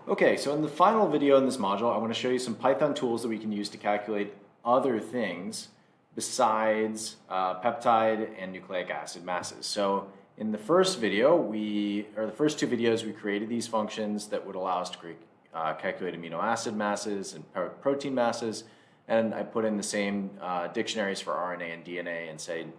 Okay, so in the final video in this module, I want to show you some Python tools that we can use to calculate other things besides peptide and nucleic acid masses. So in the first video, the first two videos, we created these functions that would allow us to calculate amino acid masses and protein masses. And I put in the same dictionaries for RNA and DNA and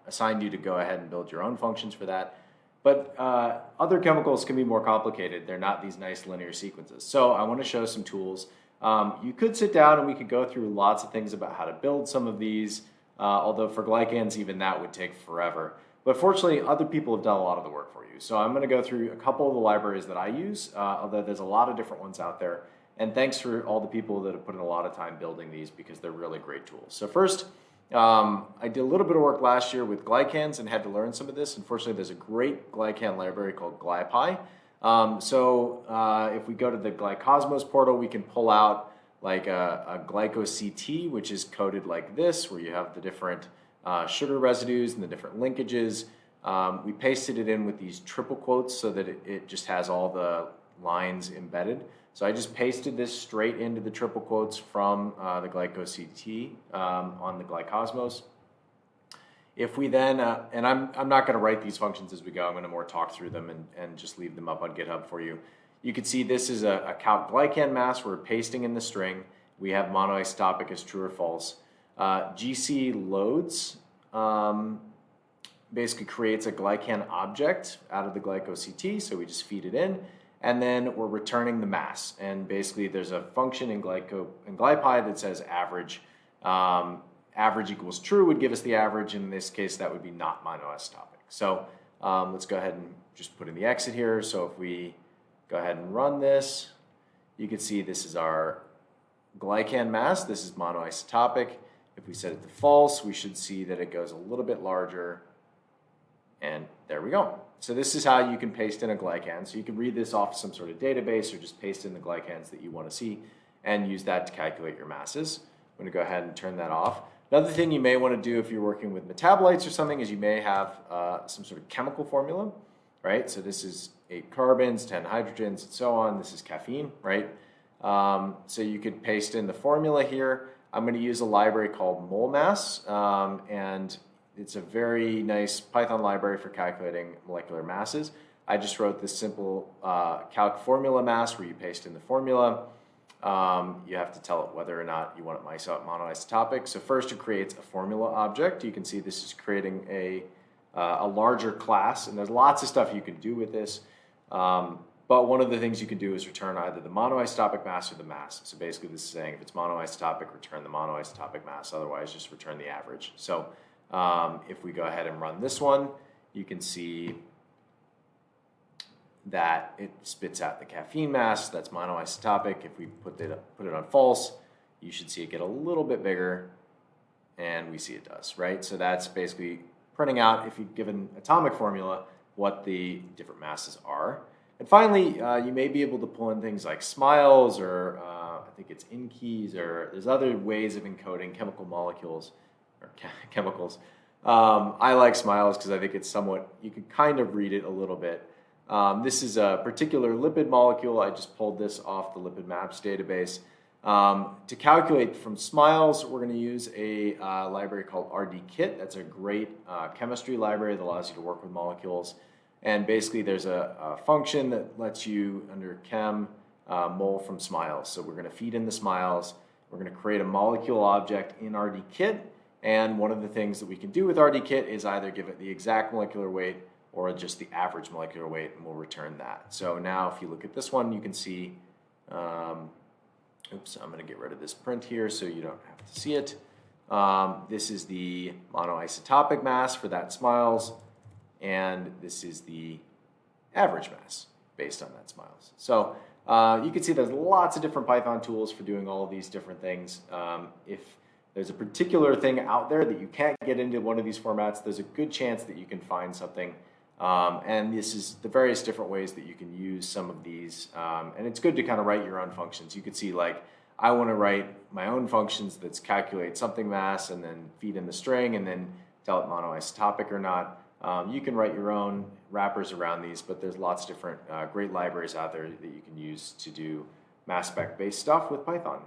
assigned you to go ahead and build your own functions for that. But other chemicals can be more complicated. They're not these nice linear sequences. So I want to show some tools. You could sit down and we could go through lots of things about how to build some of these, although for glycans, even that would take forever. But fortunately, other people have done a lot of the work for you. So I'm going to go through a couple of the libraries that I use, although there's a lot of different ones out there. And thanks for all the people that have put in a lot of time building these because they're really great tools. So first, I did a little bit of work last year with glycans and had to learn some of this. Unfortunately, there's a great glycan library called Glypy. If we go to the glycosmos portal, we can pull out like a glycoCT, which is coded like this, where you have the different sugar residues and the different linkages. We pasted it in with these triple quotes so that it just has all the lines embedded. So I just pasted this straight into the triple quotes from the glycoCT on the glycosmos. If we then, and I'm not going to write these functions as we go, I'm going to more talk through them and just leave them up on GitHub for you. You can see this is a calc glycan mass. We're pasting in the string. We have monoisotopic as true or false. GC loads basically creates a glycan object out of the glycoCT, so we just feed it in. And then we're returning the mass. And basically there's a function in Glypy that says average. Average equals true would give us the average. In this case, that would be not monoisotopic. So let's go ahead and just put in the exit here. So if we go ahead and run this, you can see this is our glycan mass. This is monoisotopic. If we set it to false, we should see that it goes a little bit larger. And there we go. So this is how you can paste in a glycan. So you can read this off some sort of database or just paste in the glycans that you want to see and use that to calculate your masses. I'm going to go ahead and turn that off. Another thing you may want to do if you're working with metabolites or something is you may have some sort of chemical formula, right? So this is 8 carbons, 10 hydrogens, and so on. This is caffeine, right? So you could paste in the formula here. I'm going to use a library called molmass, and it's a very nice Python library for calculating molecular masses. I just wrote this simple calc formula mass where you paste in the formula. You have to tell it whether or not you want it monoisotopic. So first it creates a formula object. You can see this is creating a larger class, and there's lots of stuff you can do with this. But one of the things you can do is return either the monoisotopic mass or the mass. So basically this is saying if it's monoisotopic, return the monoisotopic mass. Otherwise, just return the average. So if we go ahead and run this one, you can see that it spits out the caffeine mass. That's monoisotopic. If we put it on false, you should see it get a little bit bigger, and we see it does, right? So that's basically printing out, if you've given atomic formula, what the different masses are. And finally, you may be able to pull in things like smiles, or I think it's in keys, or there's other ways of encoding chemical molecules or chemicals. I like smiles because I think it's somewhat, you can kind of read it a little bit. This is a particular lipid molecule. I just pulled this off the lipid maps database. To calculate from smiles, we're going to use a library called RDKit. That's a great chemistry library that allows you to work with molecules. And basically there's a function that lets you, under chem, mole from smiles. So we're going to feed in the smiles. We're going to create a molecule object in RDKit. And one of the things that we can do with RDKit is either give it the exact molecular weight or just the average molecular weight, and we'll return that. So now if you look at this one, you can see, oops, I'm going to get rid of this print here so you don't have to see it. This is the monoisotopic mass for that smiles, and this is the average mass based on that smiles. So you can see there's lots of different Python tools for doing all of these different things. If there's a particular thing out there that you can't get into one of these formats, there's a good chance that you can find something. And this is the various different ways that you can use some of these. And it's good to kind of write your own functions. You could see, like, I want to write my own functions that's calculate something mass and then feed in the string and then tell it monoisotopic or not. You can write your own wrappers around these, but there's lots of different great libraries out there that you can use to do mass spec based stuff with Python.